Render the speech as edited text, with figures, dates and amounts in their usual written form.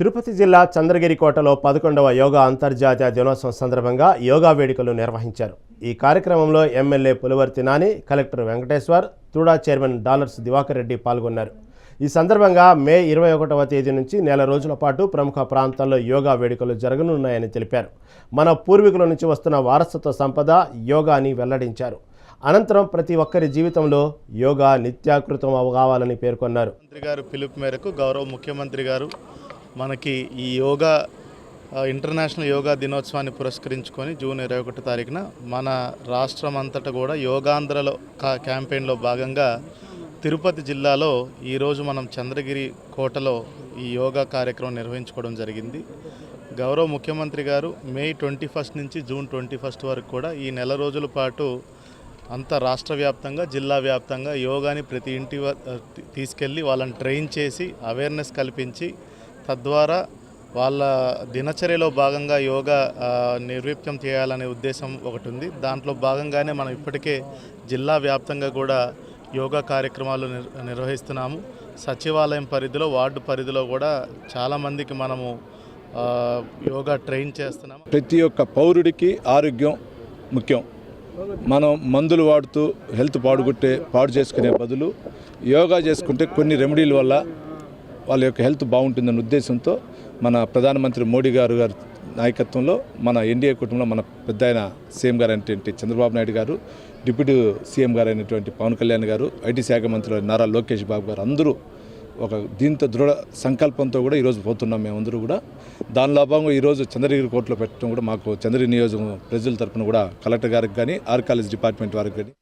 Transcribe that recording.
తిరుపతి జిల్లా చంద్రగిరి కోటలో 11వ యోగా అంతర్జాతీయ దినోత్సవం సందర్భంగా యోగా వేడుకలు నిర్వహించారు. ఈ కార్యక్రమంలో MLA Pulivarthi Nani, collector Venkateshwar, TUDA chairman dollars Divakar Reddy పాల్గొన్నారు. ఈ సందర్భంగా మే 21వ తేదీ నుంచి నెల రోజుల పాటు ప్రముఖ ప్రాంతాల్లో యోగా వేడుకలు జరగనున్నాయని తెలిపారు. మన పూర్వీకుల నుంచి వస్తున్న వారసత్వ సంపద యోగా అని వెల్లడించారు. అనంతరం ప్రతి ఒక్కరి జీవితంలో యోగా నిత్యాకృతం కావాలని పేర్కొన్నారు. మంత్రి గారు పిలుపు మేరకు గౌరవ ముఖ్యమంత్రి గారు మనకి ఈ యోగా ఇంటర్నేషనల్ యోగా దినోత్సవాన్ని పురస్కరించుకొని జూన్ 21 తారీఖున మన రాష్ట్రం అంతటా కూడా యోగాంధ్రలో క్యాంపెయిన్లో భాగంగా తిరుపతి జిల్లాలో ఈరోజు మనం చంద్రగిరి కోటలో ఈ యోగా కార్యక్రమం నిర్వహించుకోవడం జరిగింది. గౌరవ ముఖ్యమంత్రి గారు మే 21 నుంచి జూన్ 21 వరకు కూడా ఈ నెల రోజుల పాటు అంత రాష్ట్ర వ్యాప్తంగా జిల్లా వ్యాప్తంగా యోగాని ప్రతి ఇంటి తీసుకెళ్ళి వాళ్ళని ట్రైన్ చేసి అవేర్నెస్ కల్పించి తద్వారా వాళ్ళ దినచర్యలో భాగంగా యోగా నిర్వీప్యం చేయాలనే ఉద్దేశం ఒకటి ఉంది. దాంట్లో భాగంగానే మనం ఇప్పటికే జిల్లా వ్యాప్తంగా కూడా యోగా కార్యక్రమాలు నిర్వహిస్తున్నాము. సచివాలయం పరిధిలో, వార్డు పరిధిలో కూడా చాలామందికి మనము యోగా ట్రైన్ చేస్తున్నాము. ప్రతి ఒక్క పౌరుడికి ఆరోగ్యం ముఖ్యం. మనం మందులు వాడుతూ హెల్త్ పాడు చేసుకునే బదులు యోగా చేసుకుంటే కొన్ని రెమెడీల వల్ల వాళ్ళ యొక్క హెల్త్ బాగుంటుందన్న ఉద్దేశంతో మన ప్రధానమంత్రి మోడీ గారు నాయకత్వంలో మన ఎన్డీఏ కుటుంబంలో మన పెద్ద ఆయన సీఎం గారు అయినటువంటి చంద్రబాబు నాయుడు గారు, డిప్యూటీ సీఎం గారు అయినటువంటి పవన్ కళ్యాణ్ గారు, ఐటీ శాఖ మంత్రులు నారా లోకేష్ బాబు గారు అందరూ దీంతో దృఢ సంకల్పంతో కూడా ఈరోజు పోతున్నాం. మేమందరూ కూడా దానిలో భాగంగా ఈరోజు చంద్రగిరి కోర్టులో పెట్టడం కూడా మాకు చంద్రగిరి నియోజకవర్గం ప్రజల తరఫున కూడా కలెక్టర్ గారికి కానీ, ఆర్ కాలేజ్ డిపార్ట్మెంట్ వారికి కానీ